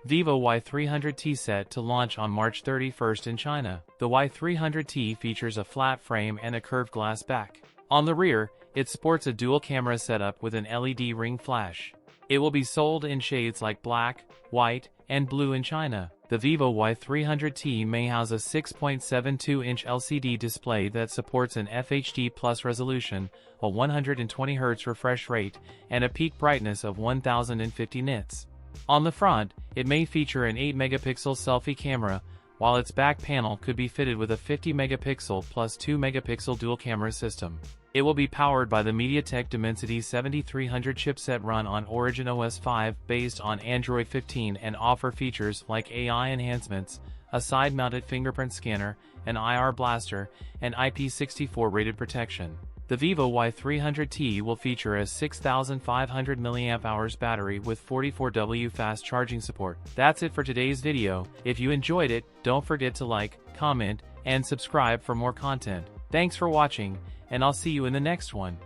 Vivo Y300t set to launch on March 31st in China. The Y300t features a flat frame and a curved glass back. On the rear, it sports a dual camera setup with an LED ring flash. It will be sold in shades like black, white, and blue in China. The Vivo Y300t may house a 6.72-inch LCD display that supports an FHD Plus resolution, a 120Hz refresh rate, and a peak brightness of 1050 nits. On the front, it may feature an 8-megapixel selfie camera, while its back panel could be fitted with a 50-megapixel plus 2-megapixel dual camera system. It will be powered by the MediaTek Dimensity 7300 chipset run on Origin OS 5 based on Android 15 and offer features like AI enhancements, a side-mounted fingerprint scanner, an IR blaster, and IP64 rated protection. The Vivo Y300t will feature a 6,500 mAh battery with 44W fast charging support. That's it for today's video. If you enjoyed it, don't forget to like, comment, and subscribe for more content. Thanks for watching, and I'll see you in the next one.